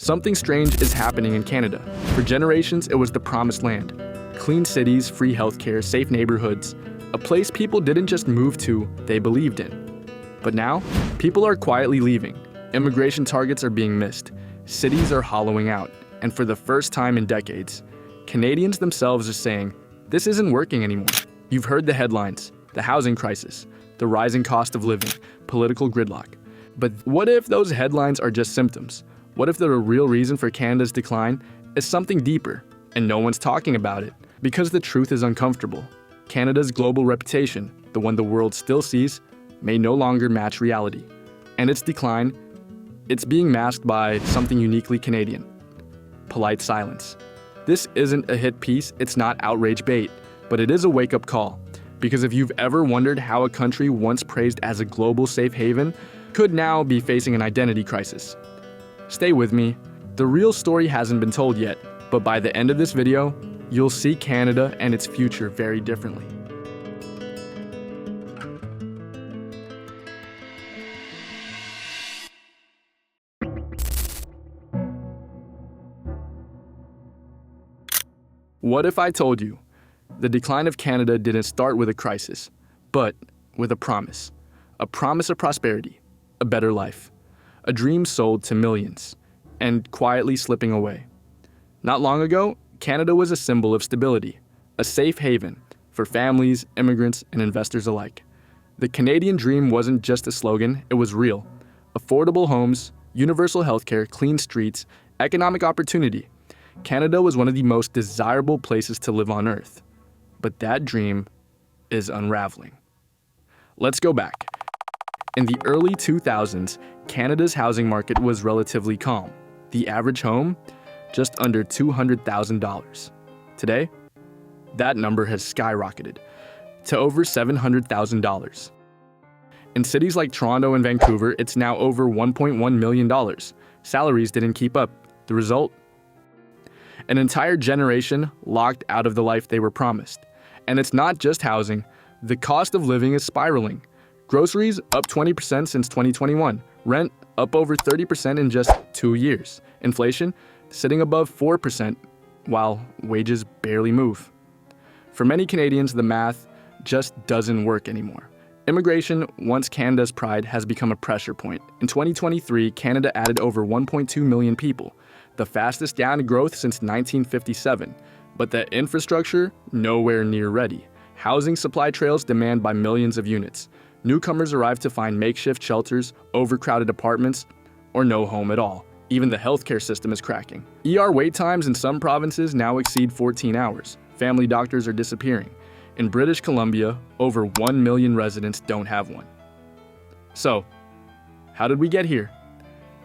Something strange is happening in Canada. For generations, it was the promised land. Clean cities, free healthcare, safe neighborhoods, a place people didn't just move to, they believed in. But now, people are quietly leaving. Immigration targets are being missed. Cities are hollowing out. And for the first time in decades, Canadians themselves are saying, this isn't working anymore. You've heard the headlines, the housing crisis, the rising cost of living, political gridlock. But what if those headlines are just symptoms? What if the real reason for Canada's decline is something deeper, and no one's talking about it? Because the truth is uncomfortable. Canada's global reputation, the one the world still sees, may no longer match reality. And its decline, it's being masked by something uniquely Canadian: polite silence. This isn't a hit piece, it's not outrage bait, but it is a wake-up call. Because if you've ever wondered how a country once praised as a global safe haven could now be facing an identity crisis. Stay with me. The real story hasn't been told yet, but by the end of this video, you'll see Canada and its future very differently. What if I told you the decline of Canada didn't start with a crisis, but with a promise of prosperity, a better life, a dream sold to millions, and quietly slipping away. Not long ago, Canada was a symbol of stability, a safe haven for families, immigrants, and investors alike. The Canadian dream wasn't just a slogan, it was real. Affordable homes, universal healthcare, clean streets, economic opportunity. Canada was one of the most desirable places to live on Earth. But that dream is unraveling. Let's go back. In the early 2000s, Canada's housing market was relatively calm. The average home, just under $200,000. Today, that number has skyrocketed to over $700,000. In cities like Toronto and Vancouver, it's now over $1.1 million. Salaries didn't keep up. The result? An entire generation locked out of the life they were promised. And it's not just housing. The cost of living is spiraling. Groceries up 20% since 2021. Rent up over 30% in just 2 years. Inflation sitting above 4%, while wages barely move. For many Canadians, the math just doesn't work anymore. Immigration, once Canada's pride, has become a pressure point. In 2023, Canada added over 1.2 million people, the fastest down growth since 1957. But the infrastructure, nowhere near ready. Housing supply trails demand by millions of units. Newcomers arrive to find makeshift shelters, overcrowded apartments, or no home at all. Even the healthcare system is cracking. ER wait times in some provinces now exceed 14 hours. Family doctors are disappearing. In British Columbia, over 1 million residents don't have one. So, how did we get here?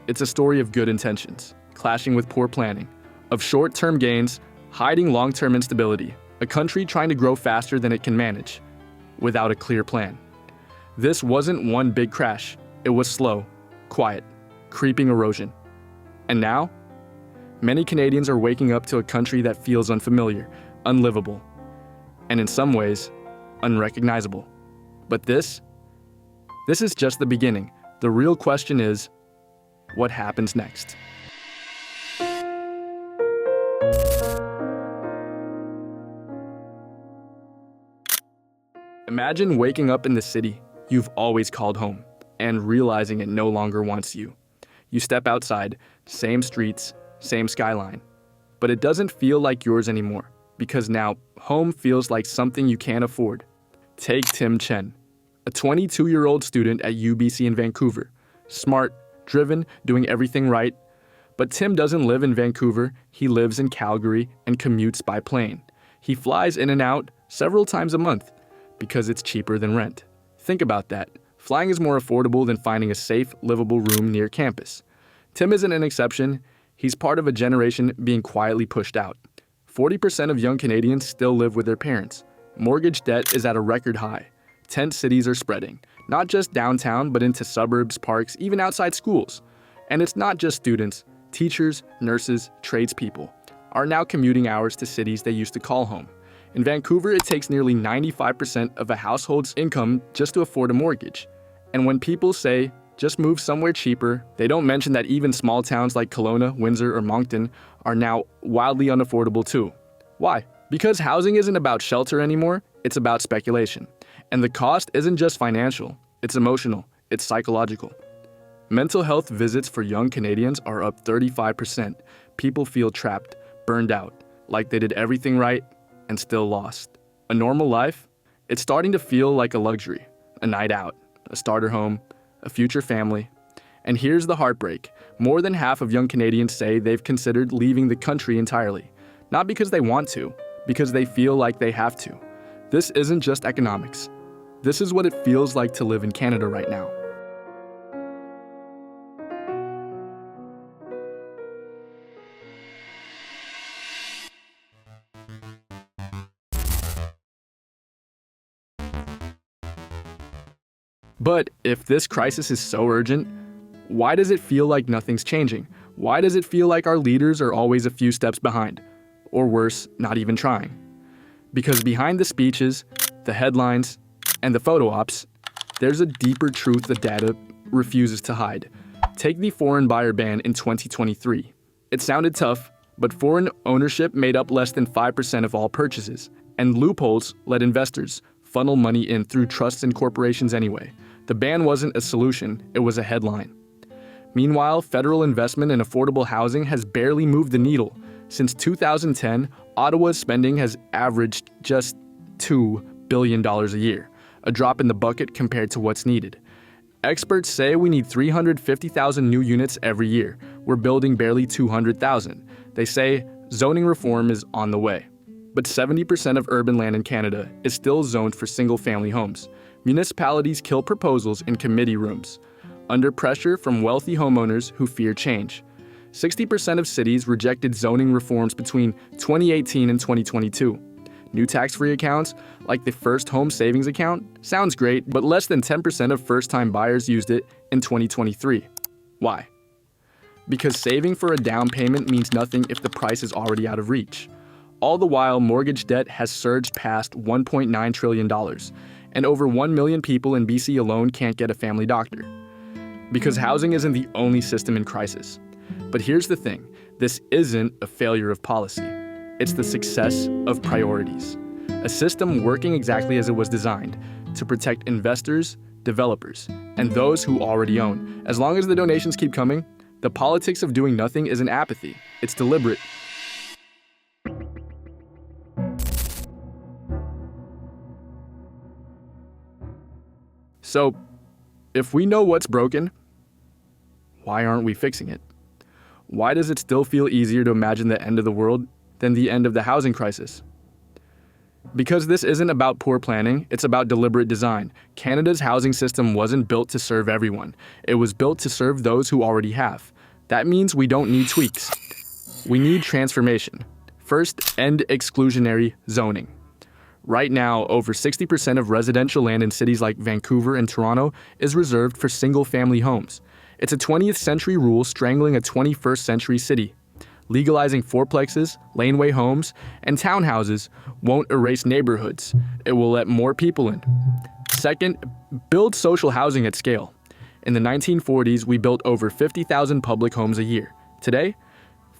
It's a story of good intentions, clashing with poor planning, of short-term gains, hiding long-term instability, a country trying to grow faster than it can manage, without a clear plan. This wasn't one big crash. It was slow, quiet, creeping erosion. And now, many Canadians are waking up to a country that feels unfamiliar, unlivable, and in some ways, unrecognizable. But this is just the beginning. The real question is, what happens next? Imagine waking up in the city you've always called home and realizing it no longer wants you. You step outside, same streets, same skyline, but it doesn't feel like yours anymore because now home feels like something you can't afford. Take Tim Chen, a 22-year-old student at UBC in Vancouver. Smart, driven, doing everything right. But Tim doesn't live in Vancouver, he lives in Calgary and commutes by plane. He flies in and out several times a month because it's cheaper than rent. Think about that. Flying is more affordable than finding a safe, livable room near campus. Tim isn't an exception. He's part of a generation being quietly pushed out. 40% of young Canadians still live with their parents. Mortgage debt is at a record high. Tent cities are spreading, not just downtown, but into suburbs, parks, even outside schools. And it's not just students. Teachers, nurses, tradespeople are now commuting hours to cities they used to call home. In Vancouver, it takes nearly 95% of a household's income just to afford a mortgage. And when people say Just move somewhere cheaper. They don't mention that even small towns like Kelowna, Windsor, or Moncton are now wildly unaffordable too. Why? Because housing isn't about shelter anymore, it's about speculation. And the cost isn't just financial, it's emotional, it's psychological. Mental health visits for young Canadians are up 35%. People feel trapped, burned out, like they did everything right and still lost. A normal life? It's starting to feel like a luxury, a night out, a starter home, a future family. And here's the heartbreak. More than half of young Canadians say they've considered leaving the country entirely. Not because they want to, because they feel like they have to. This isn't just economics. This is what it feels like to live in Canada right now. But if this crisis is so urgent, why does it feel like nothing's changing? Why does it feel like our leaders are always a few steps behind? Or worse, not even trying? Because behind the speeches, the headlines, and the photo ops, there's a deeper truth the data refuses to hide. Take the foreign buyer ban in 2023. It sounded tough, but foreign ownership made up less than 5% of all purchases, and loopholes let investors funnel money in through trusts and corporations anyway. The ban wasn't a solution, it was a headline. Meanwhile, federal investment in affordable housing has barely moved the needle. Since 2010, Ottawa's spending has averaged just $2 billion a year, a drop in the bucket compared to what's needed. Experts say we need 350,000 new units every year. We're building barely 200,000. They say zoning reform is on the way. But 70% of urban land in Canada is still zoned for single-family homes. Municipalities kill proposals in committee rooms, under pressure from wealthy homeowners who fear change. 60% of cities rejected zoning reforms between 2018 and 2022. New tax-free accounts, like the First Home Savings Account, sounds great, but less than 10% of first-time buyers used it in 2023. Why? Because saving for a down payment means nothing if the price is already out of reach. All the while, mortgage debt has surged past $1.9 trillion, and over 1 million people in BC alone can't get a family doctor. Because housing isn't the only system in crisis. But here's the thing, this isn't a failure of policy. It's the success of priorities. A system working exactly as it was designed, to protect investors, developers, and those who already own. As long as the donations keep coming, the politics of doing nothing isn't apathy, it's deliberate. So, if we know what's broken, why aren't we fixing it? Why does it still feel easier to imagine the end of the world than the end of the housing crisis? Because this isn't about poor planning, it's about deliberate design. Canada's housing system wasn't built to serve everyone. It was built to serve those who already have. That means we don't need tweaks. We need transformation. First, end exclusionary zoning. Right now, over 60% of residential land in cities like Vancouver and Toronto is reserved for single-family homes. It's a 20th century rule strangling a 21st century city. Legalizing fourplexes, laneway homes, and townhouses won't erase neighborhoods. It will let more people in. Second, build social housing at scale. In the 1940s, we built over 50,000 public homes a year. Today,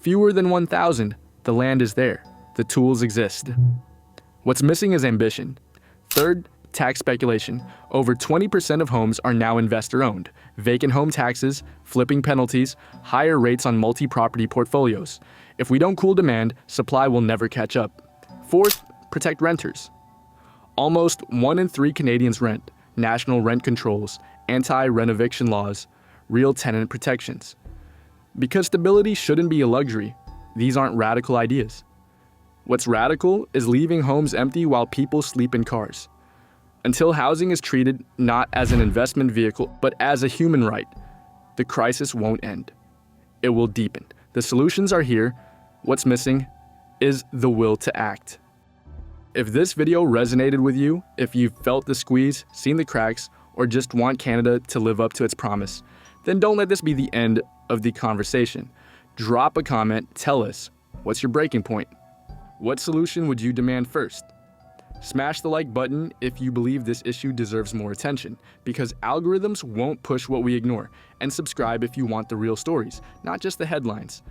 fewer than 1,000. The land is there. The tools exist. What's missing is ambition. Third, tax speculation. Over 20% of homes are now investor-owned. Vacant home taxes, flipping penalties, higher rates on multi-property portfolios. If we don't cool demand, supply will never catch up. Fourth, protect renters. Almost 1 in 3 Canadians rent. National rent controls, anti-rent-eviction laws, real tenant protections. Because stability shouldn't be a luxury, these aren't radical ideas. What's radical is leaving homes empty while people sleep in cars. Until housing is treated not as an investment vehicle, but as a human right, the crisis won't end. It will deepen. The solutions are here. What's missing is the will to act. If this video resonated with you, if you've felt the squeeze, seen the cracks, or just want Canada to live up to its promise, then don't let this be the end of the conversation. Drop a comment, tell us, what's your breaking point? What solution would you demand first? Smash the like button if you believe this issue deserves more attention, because algorithms won't push what we ignore, and subscribe if you want the real stories, not just the headlines.